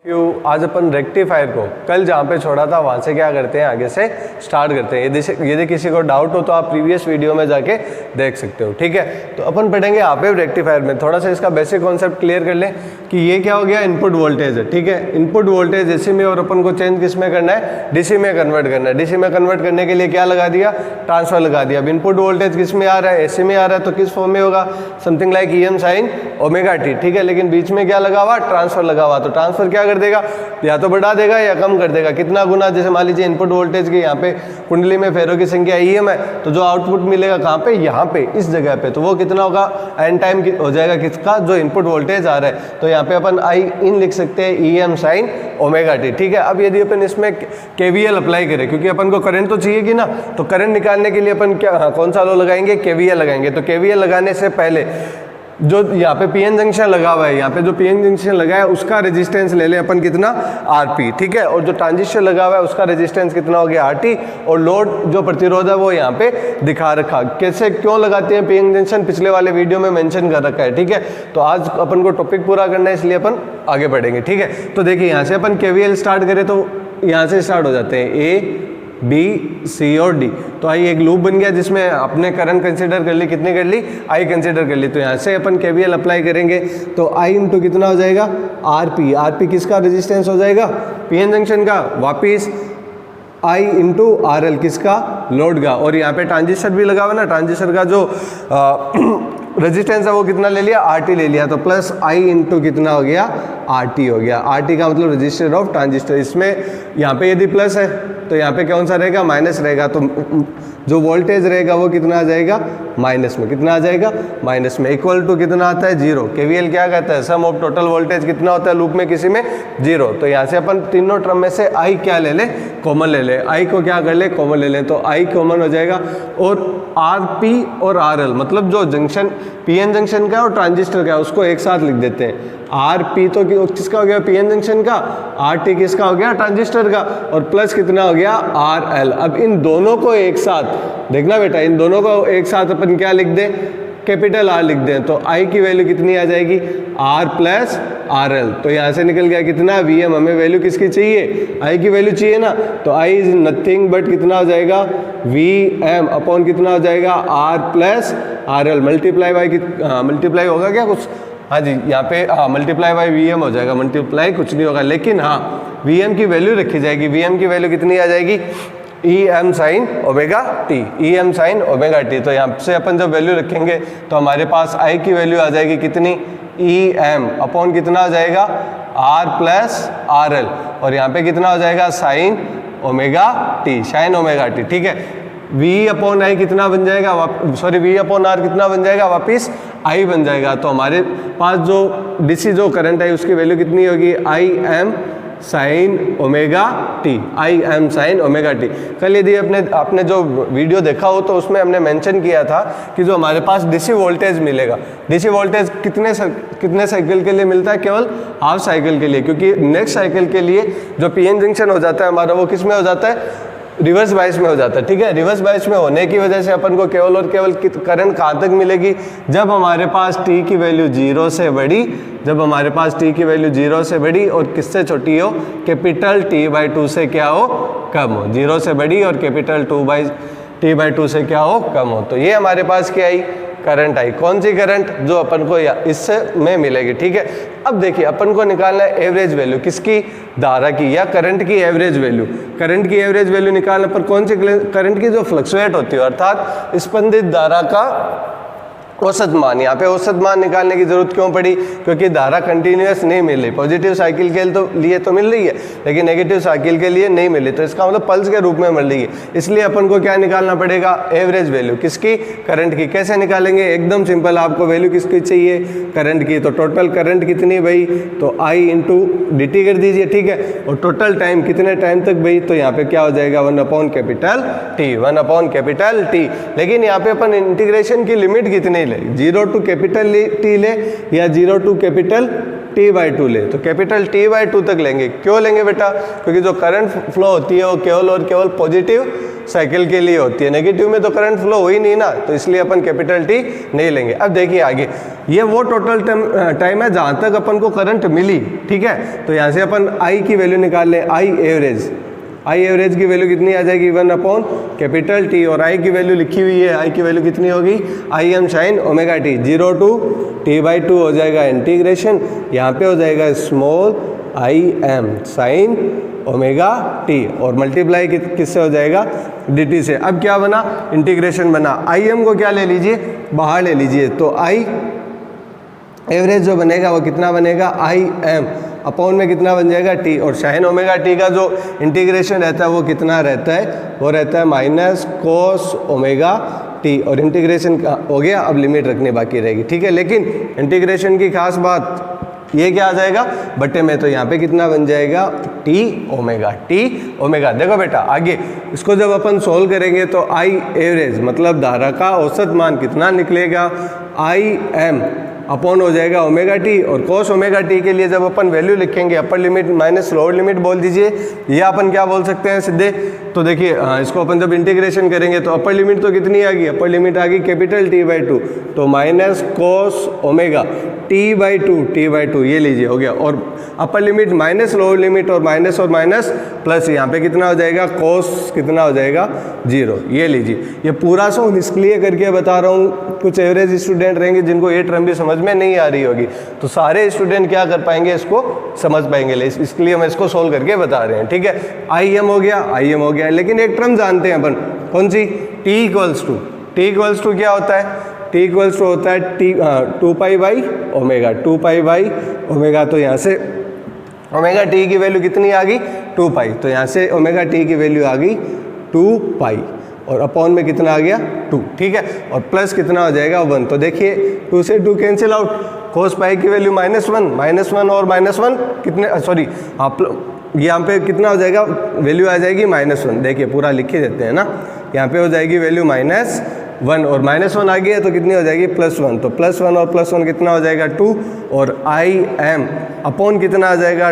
आज अपन रेक्टिफायर को कल जहाँ पे छोड़ा था वहाँ से क्या करते हैं, आगे से स्टार्ट करते हैं। यदि किसी को डाउट हो तो आप प्रीवियस वीडियो में जाके देख सकते हो, ठीक है। तो अपन पढ़ेंगे यहाँ पे रेक्टिफायर में थोड़ा सा इसका बेसिक कॉन्सेप्ट क्लियर कर लें कि ये क्या हो गया, इनपुट वोल्टेज है, ठीक है। इनपुट वोल्टेज एसी में और अपन को चेंज किस में करना है, डीसी में कन्वर्ट करना है। डीसी में कन्वर्ट करने के लिए क्या लगा दिया, ट्रांसफर लगा दिया। अब इनपुट वोल्टेज किस में आ रहा है, एसी में आ रहा है, तो किस फॉर्म में होगा, something like EM sin omega T, ठीक है। लेकिन बीच में क्या लगा हुआ, ट्रांसफर लगा हुआ, तो ट्रांसफर क्या कर देगा, या तो बढ़ा देगा या कम कर देगा। कितना गुना, जैसे मान लीजिए इनपुट वोल्टेज की यहाँ पे कुंडली में फेरों की संख्या EM है, तो जो आउटपुट मिलेगा कहाँ पे, यहाँ पे इस जगह पे, तो वो कितना होगा, एन टाइम हो जाएगा किसका, जो इनपुट वोल्टेज आ रहा है। तो यहाँ पे अपन आई इन लिख सकते हैं EM sin ओमेगा टी, ठीक है। अब यदि अपन इसमें KVL अप्लाई करें, क्योंकि अपन को करंट तो चाहिए कि ना, तो करंट निकालने के लिए अपन क्या कौन सा लॉ लगाएंगे, KVL लगाएंगे। तो KVL लगाने से पहले जो यहाँ पे PN जंक्शन लगा हुआ है, यहाँ पे जो PN जंक्शन लगा है उसका रेजिस्टेंस ले लें अपन कितना, RP, ठीक है। और जो ट्रांजिस्टर लगा हुआ है उसका रेजिस्टेंस कितना हो गया, RT। और लोड जो प्रतिरोध है वो यहाँ पे दिखा रखा। कैसे क्यों लगाते हैं PN जंक्शन, पिछले वाले वीडियो में मेंशन कर रखा है, ठीक है। तो आज अपन को टॉपिक पूरा करना है, इसलिए अपन आगे बढ़ेंगे, ठीक है। तो देखिए यहाँ से अपन KVL स्टार्ट करें तो यहाँ से स्टार्ट हो जाते हैं, A B C और D। तो आई एक लूप बन गया जिसमें अपने करंट कंसीडर कर ली, कितनी कर ली, I कंसीडर कर ली। तो यहाँ से अपन KVL अप्लाई करेंगे तो I इंटू कितना हो जाएगा, RP किसका रेजिस्टेंस हो जाएगा, PN जंक्शन का, वापिस I इंटू RL किसका, लोड का। और यहाँ पे ट्रांजिस्टर भी लगा हुआ ना, ट्रांजिस्टर का जो रेजिस्टेंस है वो कितना ले लिया, RT ले लिया। तो प्लस I इंटू कितना हो गया, RT हो गया। RT का मतलब रजिस्टर ऑफ ट्रांजिस्टर। इसमें यहाँ पे यदि प्लस है तो यहाँ पे कौन सा रहेगा, माइनस रहेगा। तो जो वोल्टेज रहेगा वो कितना आ जाएगा, माइनस में। कितना आ जाएगा, माइनस में। इक्वल टू कितना आता है, 0। KVL क्या कहता है, सम ऑफ टोटल वोल्टेज कितना होता है लूप में किसी में, 0। तो यहाँ से अपन तीनों टर्म में से I क्या ले ले, कॉमन ले ले। I को क्या कर ले, कॉमन ले लें, तो I कॉमन हो जाएगा। और RP और RL मतलब जो जंक्शन PN जंक्शन का और ट्रांजिस्टर का उसको एक साथ लिख देते हैं। RP तो किसका हो गया, PN जंक्शन का, RT किसका हो गया, ट्रांजिस्टर का, और प्लस कितना हो गया, RL। अब इन दोनों को एक साथ देखना बेटा, इन दोनों को एक साथ अपन क्या लिख दें, कैपिटल R लिख दें। तो I की वैल्यू कितनी आ जाएगी, R प्लस RL। तो यहाँ से निकल गया कितना, VM। हमें वैल्यू किसकी चाहिए, I की वैल्यू चाहिए ना। तो I इज नथिंग बट कितना हो जाएगा, VM अपॉन कितना हो जाएगा, R plus RL multiply by, multiply होगा क्या कुछ, हाँ जी, यहाँ पे मल्टीप्लाई बाई VM हो जाएगा। मल्टीप्लाई कुछ नहीं होगा, लेकिन हाँ VM की वैल्यू रखी जाएगी। VM की वैल्यू कितनी आ जाएगी, EM sin omega T, EM sin omega T. तो यहाँ से अपन जब वैल्यू रखेंगे तो हमारे पास I की वैल्यू आ जाएगी कितनी, EM अपॉन कितना हो जाएगा, R प्लस RL। और यहाँ पे कितना हो जाएगा, sine omega T, sine omega T, ठीक है। V अपॉन I कितना बन जाएगा, V अपॉन R कितना बन जाएगा, वापिस I बन जाएगा। तो हमारे पास जो DC जो करंट है उसकी वैल्यू कितनी होगी, IM sine omega T, IM sine omega T. कल यदि आपने जो वीडियो देखा हो तो उसमें हमने मेंशन किया था कि जो हमारे पास DC वोल्टेज मिलेगा, DC वोल्टेज कितने साइकिल के लिए मिलता है, केवल हाफ साइकिल के लिए। क्योंकि नेक्स्ट साइकिल के लिए जो PN जंक्शन हो जाता है हमारा, वो किस में हो जाता है, रिवर्स बायस में हो जाता है, ठीक है। रिवर्स बायस में होने की वजह से अपन को केवल और केवल करंट कहाँ तक मिलेगी, जब हमारे पास T की वैल्यू 0 से बड़ी, जब हमारे पास T की वैल्यू 0 से बड़ी और किससे छोटी हो, कैपिटल T/2 से क्या हो, कम हो। 0 से बड़ी और कैपिटल T/2 से क्या हो, कम हो। तो ये हमारे पास क्या आई, करंट आई। कौन सी करंट, जो अपन को इससे में मिलेगी, ठीक है। अब देखिए अपन को निकालना है एवरेज वैल्यू किसकी, धारा की या करंट की एवरेज वैल्यू। करंट की एवरेज वैल्यू निकालने पर कौन सी करंट की, जो फ्लक्चुएट होती है, अर्थात स्पंदित धारा का औसत मान। यहाँ पे औसत मान निकालने की जरूरत क्यों पड़ी, क्योंकि धारा कंटिन्यूअस नहीं मिल रही। पॉजिटिव साइकिल के लिए तो मिल रही है, लेकिन नेगेटिव साइकिल के लिए नहीं मिल रही। तो इसका मतलब पल्स के रूप में मिल रही है। इसलिए अपन को क्या निकालना पड़ेगा, एवरेज वैल्यू किसकी, करंट की। कैसे निकालेंगे, एकदम सिंपल। आपको वैल्यू किसकी चाहिए, करंट की। तो टोटल करंट कितनी भाई, तो I इंटू dt कर दीजिए, ठीक है। और टोटल टाइम कितने टाइम तक भाई, तो यहाँ पे क्या हो जाएगा, 1 upon capital T, 1 upon capital T। लेकिन यहाँ पे अपन इंटीग्रेशन की लिमिट कितनी, 0 टू कैपिटल T ले या 0 टू कैपिटल T/2 ले। तो कैपिटल T/2 तक लेंगे। क्यों लेंगे बेटा, क्योंकि जो करंट फ्लो होती है वो केवल और केवल पॉजिटिव साइकिल के लिए होती है, नेगेटिव में तो करंट फ्लो हो ही नहीं ना, तो इसलिए अपन कैपिटल टी नहीं लेंगे। अब देखिए आगे, ये वो टोटल टाइम है जहाँ तक अपन को करंट मिली, ठीक है। तो यहाँ से अपन आई की वैल्यू निकाल लें, आई एवरेज की वैल्यू कितनी आ जाएगी 1 कैपिटल टी, और आई की वैल्यू लिखी हुई है, आई की वैल्यू कितनी होगी I am sine omega T, 0 to t/2 हो जाएगा इंटीग्रेशन, यहाँ पे हो जाएगा small I am sine omega T, और मल्टीप्लाई किससे हो जाएगा डी टी से। अब क्या बना, इंटीग्रेशन बना, आई एम को क्या ले लीजिए बाहर ले लीजिए, तो आई एवरेज जो बनेगा वो कितना बनेगा आई एम अपॉन में कितना बन जाएगा टी, और साइन ओमेगा टी का जो इंटीग्रेशन रहता है वो कितना रहता है, वो रहता है माइनस कोस ओमेगा टी, और इंटीग्रेशन हो गया। अब लिमिट रखनी बाकी रहेगी, ठीक है। लेकिन इंटीग्रेशन की खास बात ये क्या आ जाएगा बटे में, तो यहाँ पे कितना बन जाएगा टी ओमेगा। देखो बेटा आगे इसको जब अपन सोल्व करेंगे तो आई एवरेज मतलब धारा का औसत मान कितना निकलेगा, आई एम अपॉन हो जाएगा ओमेगा टी, और कोस ओमेगा टी के लिए जब अपन वैल्यू लिखेंगे upper limit minus lower limit बोल दीजिए, या अपन क्या बोल सकते हैं सीधे, तो देखिए इसको अपन जब इंटीग्रेशन करेंगे तो अपर लिमिट तो कितनी आ गई, अपर लिमिट आ गई कैपिटल T/2, तो माइनस कोस ओमेगा T/2 ये लीजिए हो गया, और upper limit minus lower limit और माइनस प्लस, यहाँ पे कितना हो जाएगा कोस कितना हो जाएगा 0, ये लीजिए। ये पूरा सोल्व इसलिए करके बता रहा हूँ, कुछ एवरेज स्टूडेंट रहेंगे जिनको ये टर्म भी समझ में नहीं आ रही होगी, तो सारे स्टूडेंट क्या कर पाएंगे इसको समझ पाएंगे, इसलिए हम इसको सोल्व करके बता रहे हैं, ठीक है। आई एम हो गया, लेकिन एक टर्म जानते हैं अपन, कौन सी, टी इक्वल्स टू क्या होता है, टी इक्वल्स टू होता है टी 2π/ओमेगा, तो यहाँ से ओमेगा टी की वैल्यू कितनी आ गई 2π, तो यहाँ से ओमेगा टी की वैल्यू आ गई 2π, और अपॉन में कितना आ गया 2, ठीक है, और प्लस कितना हो जाएगा 1, तो देखिए 2 से 2 कैंसिल आउट, कोस पाई की वैल्यू -1 और -1 कितने, सॉरी आप यहाँ पे कितना हो जाएगा, वैल्यू आ जाएगी -1, देखिए पूरा लिख ही देते हैं ना, यहाँ पे हो जाएगी वैल्यू -1, और -1 आ गई है तो कितनी हो जाएगी +1, तो +1 और +1 कितना हो जाएगा 2, और आई एम अपॉन कितना आ जाएगा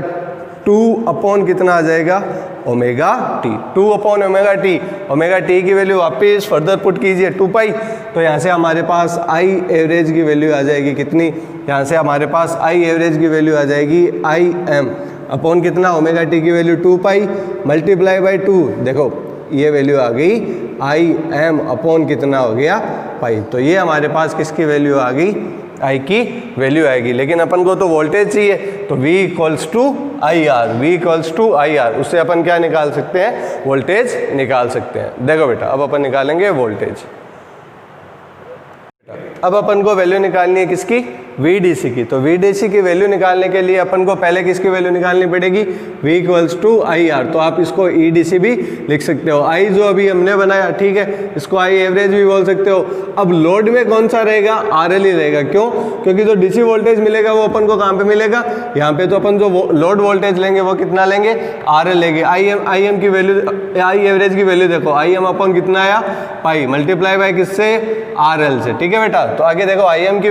2 अपॉन कितना आ जाएगा omega t, 2 upon omega T की वैल्यू वापिस फर्दर पुट कीजिए 2π, तो यहाँ से हमारे पास आई एवरेज की वैल्यू आ जाएगी कितनी, यहाँ से हमारे पास आई एवरेज की वैल्यू आ जाएगी आई एम अपॉन कितना ओमेगा टी की वैल्यू 2π मल्टीप्लाई बाई 2, देखो ये वैल्यू आ गई आई एम अपॉन कितना हो गया पाई, तो ये हमारे पास किसकी वैल्यू आ गई, आई की वैल्यू आएगी। लेकिन अपन को तो वोल्टेज चाहिए, तो V equals to I R, उससे अपन क्या निकाल सकते हैं, वोल्टेज निकाल सकते हैं। देखो बेटा अब अपन निकालेंगे वोल्टेज। अब अपन को वैल्यू निकालनी है किसकी, VDC की, तो VDC की वैल्यू निकालने के लिए अपन को पहले किसकी वैल्यू निकालनी पड़ेगी, V equals to I R, तो आप इसको EDC भी लिख सकते हो, आई जो अभी हमने बनाया, ठीक है, इसको आई एवरेज भी बोल सकते हो। अब लोड में कौन सा रहेगा, RL ही रहेगा, क्यों, क्योंकि जो DC वोल्टेज मिलेगा वो अपन को कहाँ पे मिलेगा, यहाँ पे, तो अपन जो लोड वोल्टेज लेंगे वो कितना लेंगे, RL लेंगे। आई एम की वैल्यू, आई एवरेज की वैल्यू देखो, आई एम अपॉन कितना आया पाई मल्टीप्लाई बाई किससे, RL से, ठीक है बेटा। तो आगे देखो आई एम की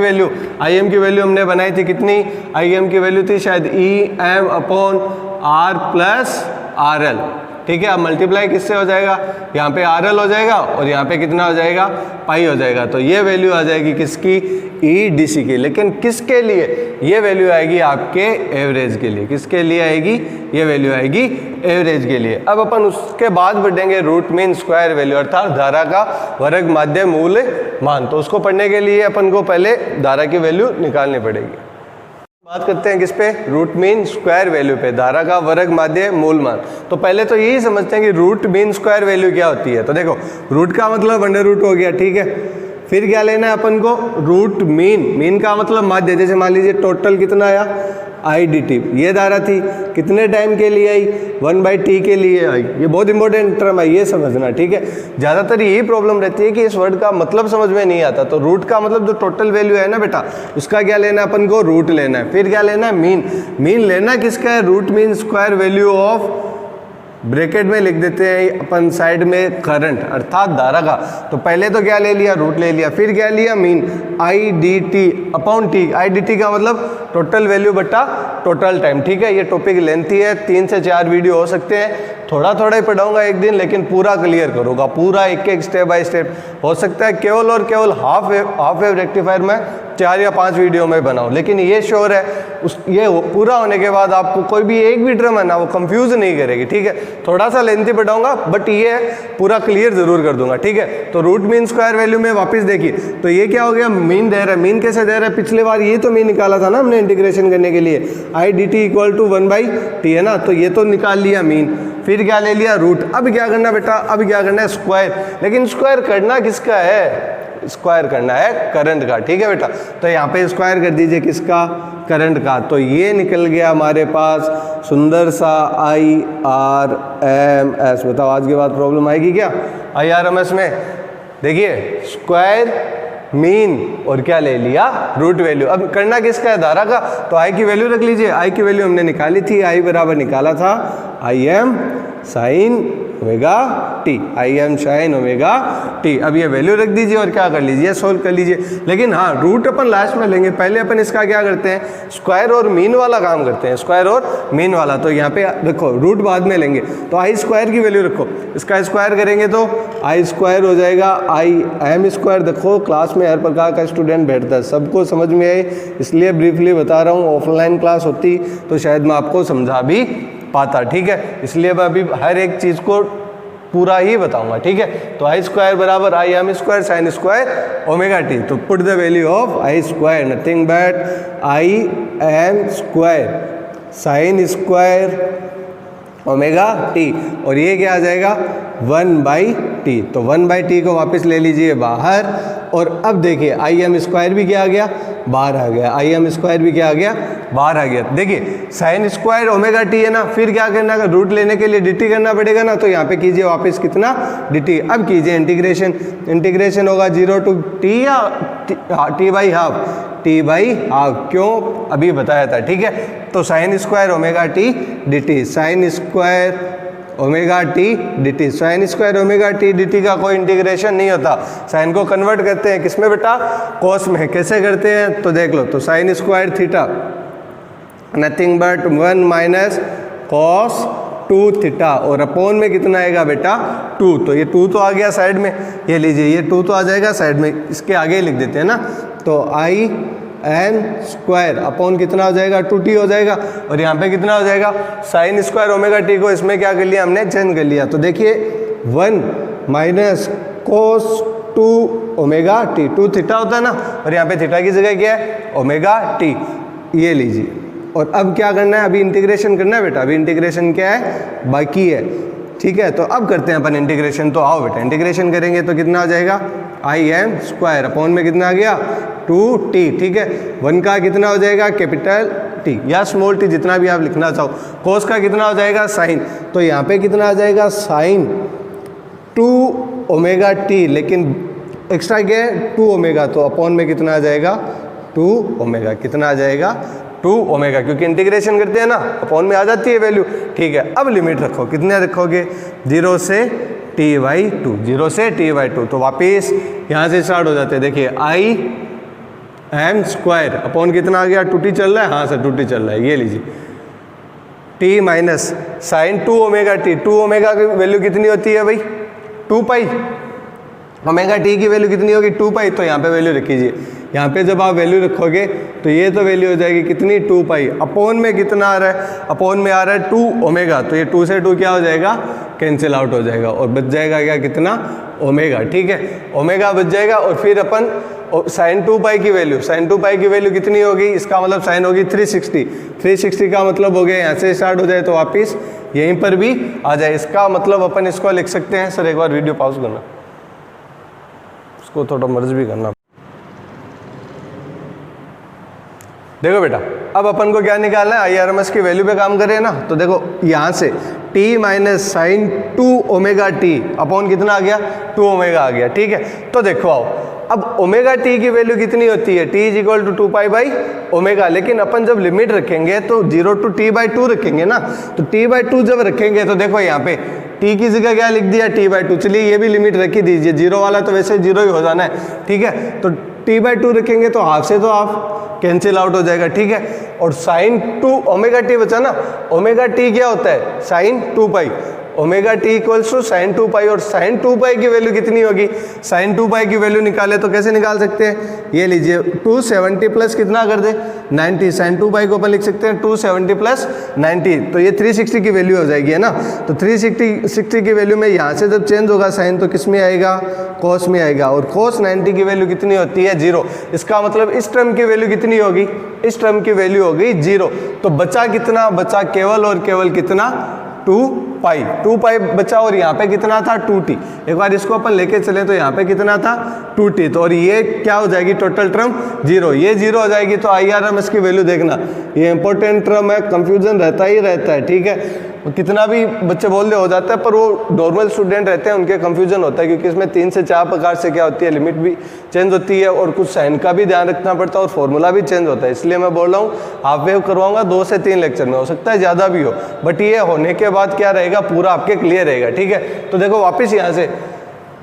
वैल्यू हमने बनाई थी कितनी, आई एम की वैल्यू थी शायद EM upon R plus RL, ठीक है। अब मल्टीप्लाई किससे हो जाएगा, यहाँ पे RL हो जाएगा और यहाँ पे कितना हो जाएगा पाई हो जाएगा, तो ये वैल्यू आ जाएगी किसकी, EDC की। लेकिन किसके लिए ये वैल्यू आएगी, आपके एवरेज के लिए, किसके लिए आएगी ये वैल्यू आएगी एवरेज के लिए। अब अपन उसके बाद बढ़ेंगे रूट मीन स्क्वायर वैल्यू, अर्थात धारा का वर्ग माध्य मूल मान, तो उसको पढ़ने के लिए अपन को पहले धारा की वैल्यू निकालनी पड़ेगी। बात करते हैं किस पे, रूट मीन स्क्वायर वैल्यू पे, धारा का वर्ग माध्य मूल मान। तो पहले तो यही समझते हैं कि रूट मीन स्क्वायर वैल्यू क्या होती है। तो देखो रूट का मतलब अंडर रूट हो गया, ठीक है। फिर क्या लेना है अपन को, रूट मीन का मतलब माध्य, जैसे मान लीजिए टोटल कितना आया IDT, ये धारा थी कितने टाइम के लिए आई, 1/t के लिए आई। ये बहुत इंपॉर्टेंट टर्म है, ये समझना, ठीक है। ज़्यादातर यही प्रॉब्लम रहती है कि इस वर्ड का मतलब समझ में नहीं आता। तो रूट का मतलब जो टोटल वैल्यू है ना बेटा, उसका क्या लेना है अपन को, रूट लेना है। फिर क्या लेना है, मीन लेना किसका है, root mean square value of bracket में लिख देते हैं अपन साइड में करंट अर्थात धारा का। तो पहले तो क्या ले लिया, रूट ले लिया, फिर क्या लिया, mean I D T upon T. I D T का मतलब टोटल वैल्यू बटा टोटल टाइम। ठीक है, ये टॉपिक लेंथी है, 3 से 4 वीडियो हो सकते हैं, थोड़ा थोड़ा ही पढ़ाऊंगा एक दिन, लेकिन पूरा क्लियर करूंगा, पूरा एक एक स्टेप बाय स्टेप। हो सकता है केवल और केवल हाफ वेव रेक्टिफायर में 4 या 5 वीडियो में बनाऊं, लेकिन ये श्योर है ये पूरा होने के बाद आपको कोई भी एक भी टर्म है ना वो कंफ्यूज नहीं करेगी। ठीक है, थोड़ा सा लेंथी पढ़ाऊंगा बट ये पूरा क्लियर जरूर कर दूंगा। ठीक है, तो रूट मीन स्क्वायर वैल्यू में वापस देखिए, तो ये क्या हो गया, मीन दे रहा है। मीन कैसे दे रहा है, पिछले बार ये तो मीन निकाला था ना हमने इंटीग्रेशन करने के लिए, I D T equal to 1/t है ना, तो ये तो निकाल लिया मीन, फिर क्या ले लिया, रूट। अब क्या करना बेटा, अब क्या करना है, स्क्वायर। लेकिन स्क्वायर करना किसका है, स्क्वायर करना है करंट का। ठीक है बेटा, तो यहाँ पे स्क्वायर कर दीजिए किसका, करंट का। तो ये निकल गया हमारे पास सुंदर सा IRMS। बताओ आज के बाद प्रॉब्लम आएगी क्या IRMS में। देखिए स्क्वायर मीन और क्या ले लिया, रूट वैल्यू। अब करना किसका है, धारा का, तो आई की वैल्यू रख लीजिए। आई की वैल्यू हमने निकाली थी, आई बराबर निकाला था IM sine omega T, IM sine omega T. अब ये वैल्यू रख दीजिए और क्या कर लीजिए, सोल्व कर लीजिए। लेकिन हाँ, रूट अपन लास्ट में लेंगे, पहले अपन इसका क्या करते हैं, स्क्वायर और मीन वाला काम करते हैं, स्क्वायर और मीन वाला। तो यहाँ पे देखो रूट बाद में लेंगे, तो आई स्क्वायर की वैल्यू रखो, इसका स्क्वायर करेंगे तो आई स्क्वायर हो जाएगा IM स्क्वायर। देखो क्लास में हर प्रकार का स्टूडेंट बैठता है, सबको समझ में आए इसलिए ब्रीफली बता रहा हूँ। ऑफलाइन क्लास होती तो शायद मैं आपको समझा भी पाता। ठीक है, इसलिए मैं अभी हर एक चीज़ को पूरा ही बताऊंगा। ठीक है, तो आई स्क्वायर बराबर IM square sine square omega T. तो put the value of I square nothing but IM square sine square omega T, और ये क्या आ जाएगा 1/t। तो 1/t को वापस ले लीजिए बाहर, और अब देखिए IM स्क्वायर भी क्या आ गया, बाहर आ गया, IM स्क्वायर भी क्या आ गया, बाहर आ गया। देखिए साइन स्क्वायर ओमेगा टी है ना, फिर क्या करना है, रूट लेने के लिए dt करना पड़ेगा ना, तो यहाँ पे कीजिए वापस कितना dt। अब कीजिए इंटीग्रेशन, इंटीग्रेशन होगा 0 to t या t/हाफ, t/हाफ, क्यों अभी बताया था। ठीक है, तो sign square omega T dt, sign square omega T dt, sign square omega T dt का कोई इंटीग्रेशन नहीं होता, साइन को कन्वर्ट करते हैं किसमें बेटा, कोस में। कैसे करते हैं तो देख लो, तो sine square theta nothing but 1 minus cos 2 theta, और अपोन में कितना आएगा बेटा 2। तो ये 2 तो आ गया साइड में, ये लीजिए ये 2 तो आ जाएगा साइड में, इसके आगे लिख देते हैं ना, तो IN स्क्वायर अपॉन कितना हो जाएगा 2t हो जाएगा, और यहाँ पे कितना हो जाएगा साइन स्क्वायर ओमेगा टी को इसमें क्या कर लिया हमने, चेंज कर लिया। तो देखिए 1 minus cos 2 omega t, 2 theta होता है ना, और यहाँ पे थीटा की जगह क्या है ओमेगा टी, ये लीजिए। और अब क्या करना है, अभी इंटीग्रेशन करना है बेटा, अभी इंटीग्रेशन क्या है बाकी है। ठीक है, तो अब करते हैं अपन इंटीग्रेशन। तो आओ बेटा इंटीग्रेशन करेंगे तो कितना हो जाएगा IM स्क्वायर अपॉन में कितना आ गया 2t। ठीक है, 1 का कितना हो जाएगा कैपिटल T या स्मॉल t, जितना भी आप लिखना चाहो। कोस का कितना हो जाएगा साइन, तो यहाँ पे कितना आ जाएगा साइन 2 ओमेगा t, लेकिन एक्स्ट्रा क्या है 2 ओमेगा, तो अपॉन में कितना आ जाएगा 2 ओमेगा, कितना आ जाएगा 2 ओमेगा, क्योंकि इंटीग्रेशन करते हैं ना अपॉन में आ जाती है वैल्यू। ठीक है, अब लिमिट रखो, कितने रखोगे 0 से t/2, 0 से t/2। तो वापिस यहाँ से स्टार्ट हो जाते हैं। देखिए IM स्क्वायर अपॉन कितना आ गया 2t चल रहा है, हाँ सर 2t चल रहा है, ये लीजिए t minus sine 2 omega t. 2 omega की वैल्यू कितनी होती है भाई 2π, ओमेगा टी की वैल्यू कितनी होगी 2π। तो यहाँ पे वैल्यू रखीजिए, यहाँ पे जब आप वैल्यू रखोगे तो ये तो वैल्यू हो जाएगी कितनी 2π, अपॉन में कितना आ रहा है, अपॉन में आ रहा है 2 ओमेगा, तो ये 2 से 2 क्या हो जाएगा कैंसिल आउट हो जाएगा, और बच जाएगा क्या कितना ओमेगा। ठीक है, ओमेगा बच जाएगा, और फिर अपन साइन 2π की वैल्यू, साइन 2π की वैल्यू कितनी होगी, इसका मतलब साइन होगी 360, 360 का मतलब हो गया यहाँ से स्टार्ट हो जाए तो वापिस यहीं पर भी आ जाए। इसका मतलब अपन इसको लिख सकते हैं, सर एक बार वीडियो पॉज करना, इसको थोड़ा मर्ज भी करना। देखो बेटा, अब अपन को क्या निकालना है, IRMS की वैल्यू पे काम करें ना, तो देखो यहाँ से t minus sine 2 omega t upon कितना आ गया 2 ओमेगा आ गया। ठीक है, तो देखो आओ अब ओमेगा टी की वैल्यू कितनी होती है, टी इज इक्वल टू 2π/ओमेगा, लेकिन अपन जब लिमिट रखेंगे तो 0 to t/2 रखेंगे ना, तो t/2 जब रखेंगे तो देखो यहाँ पे t की जगह क्या लिख दिया, t/2। चलिए ये भी लिमिट रख ही दीजिए, 0 वाला तो वैसे 0 ही हो जाना है, ठीक है। तो t/2 रखेंगे तो हाफ से तो हाफ कैंसिल आउट हो जाएगा, ठीक है। और साइन 2 ओमेगा टी बचा ना, ओमेगा टी क्या होता है, sine 2π, omega T equals to sine 2π, और साइन 2π की वैल्यू कितनी होगी, साइन 2π की वैल्यू निकाले तो कैसे निकाल सकते हैं, ये लीजिए 270 प्लस कितना कर दे 90, साइन 2π को अपन लिख सकते हैं 270 प्लस 90, तो ये 360 की वैल्यू हो जाएगी, है ना। तो 360 की वैल्यू में यहाँ से जब चेंज होगा साइन तो किस में आएगा, कोस में आएगा, और कोस 90 की वैल्यू कितनी होती है, 0। इसका मतलब इस टर्म की वैल्यू कितनी होगी, इस टर्म की वैल्यू होगी 0। तो बचा कितना, बचा केवल और केवल कितना, 2π बचा, और यहाँ पे कितना था 2t। एक बार इसको अपन लेके चले तो यहाँ पे कितना था 2t, तो और ये क्या हो जाएगी टोटल टर्म 0, ये 0 हो जाएगी। तो IRMS की वैल्यू देखना, ये इंपॉर्टेंट टर्म है, कंफ्यूजन रहता ही रहता है, ठीक है। कितना भी बच्चे बोल दे हो जाता है, पर वो नॉर्मल स्टूडेंट रहते हैं उनके कंफ्यूजन होता है, क्योंकि इसमें 3 से 4 प्रकार से क्या होती है, लिमिट भी चेंज होती है, और कुछ साइन का भी ध्यान रखना पड़ता है, और फॉर्मूला भी चेंज होता है। इसलिए मैं बोल रहा हूँ हाफ वेव करवाऊंगा 2 से 3 लेक्चर में, हो सकता है ज़्यादा भी हो, बट ये होने के बाद क्या रहेगा, पूरा आपके क्लियर रहेगा, ठीक है। तो देखो वापस यहाँ से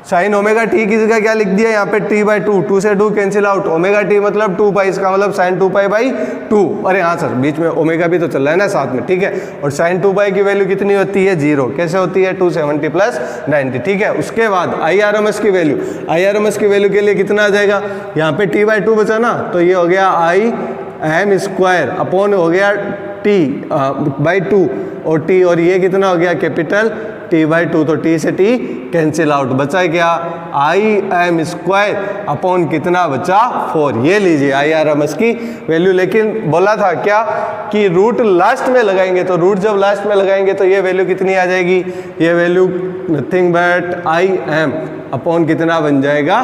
साइन ओमेगा टी की जगह क्या लिख दिया यहाँ पे t/2, 2 से 2 कैंसिल आउट, ओमेगा टी मतलब 2π, इसका मतलब साइन 2π/2, अरे हाँ सर बीच में ओमेगा भी तो चल रहा है ना साथ में, ठीक है। और साइन 2π की वैल्यू कितनी होती है, 0। कैसे होती है, 270 प्लस 90, ठीक है। उसके बाद IRMS की वैल्यू, IRMS की वैल्यू के लिए कितना आ जाएगा, यहाँ पे t/2 बचा ना, तो ये हो गया Im² अपॉन हो गया t/2 और t, और ये कितना हो गया कैपिटल t/2, तो t से t कैंसिल आउट, बचा है क्या Im² अपॉन कितना बचा 4। ये लीजिए IRMS की वैल्यू, लेकिन बोला था क्या कि रूट लास्ट में लगाएंगे, तो रूट जब लास्ट में लगाएंगे तो ये वैल्यू कितनी आ जाएगी, ये value nothing but Im upon कितना बन जाएगा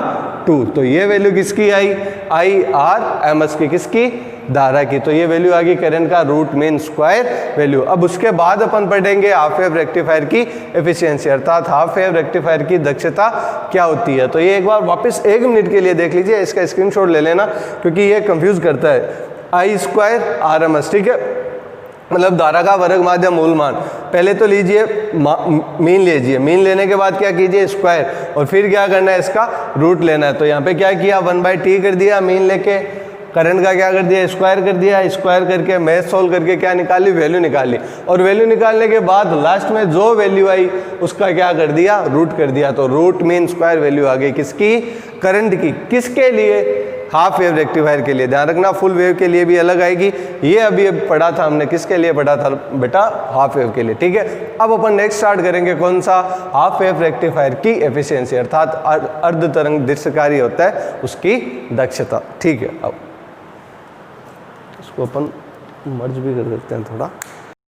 2। तो ये वैल्यू किसकी आई, IRMS की, किसकी, धारा की। तो ये वैल्यू आ गई करंट का रूट मीन स्क्वायर वैल्यू। अब उसके बाद अपन पढ़ेंगे हाफ वेव रेक्टिफायर की एफिशिएंसी, अर्थात हाफ वेव रेक्टिफायर की दक्षता क्या होती है। तो ये एक बार वापस 1 मिनट के लिए देख लीजिए, इसका स्क्रीनशॉट ले लेना, क्योंकि ये कंफ्यूज करता है। I² ठीक है, मतलब धारा का वर्ग माध्य मूल मान। पहले तो लीजिए मीन लीजिए, मीन लेने के बाद क्या कीजिए स्क्वायर, और फिर क्या करना है इसका रूट लेना है। तो यहाँ पे क्या किया 1/t कर दिया मीन लेके, करंट का क्या कर दिया स्क्वायर कर दिया, स्क्वायर करके मैथ सोल्व करके क्या निकाली, वैल्यू निकाली, और वैल्यू निकालने के बाद लास्ट में जो वैल्यू आई उसका क्या कर दिया रूट कर दिया। तो रूट मीन स्क्वायर वैल्यू आ गई किसकी, करंट की। किसके लिए, हाफ वेव रेक्टिफायर के लिए। ध्यान रखना फुल वेव के लिए भी अलग आएगी, ये अभी पढ़ा था हमने, किसके लिए पढ़ा था बेटा, हाफ वेव के लिए, ठीक है। अब अपन नेक्स्ट स्टार्ट करेंगे कौन सा, हाफ वेव रेक्टिफायर की एफिशिएंसी, अर्थात अर्ध तरंग दृश्यकारी होता है उसकी दक्षता, ठीक है। अब इसको अपन मर्ज भी कर देते हैं थोड़ा।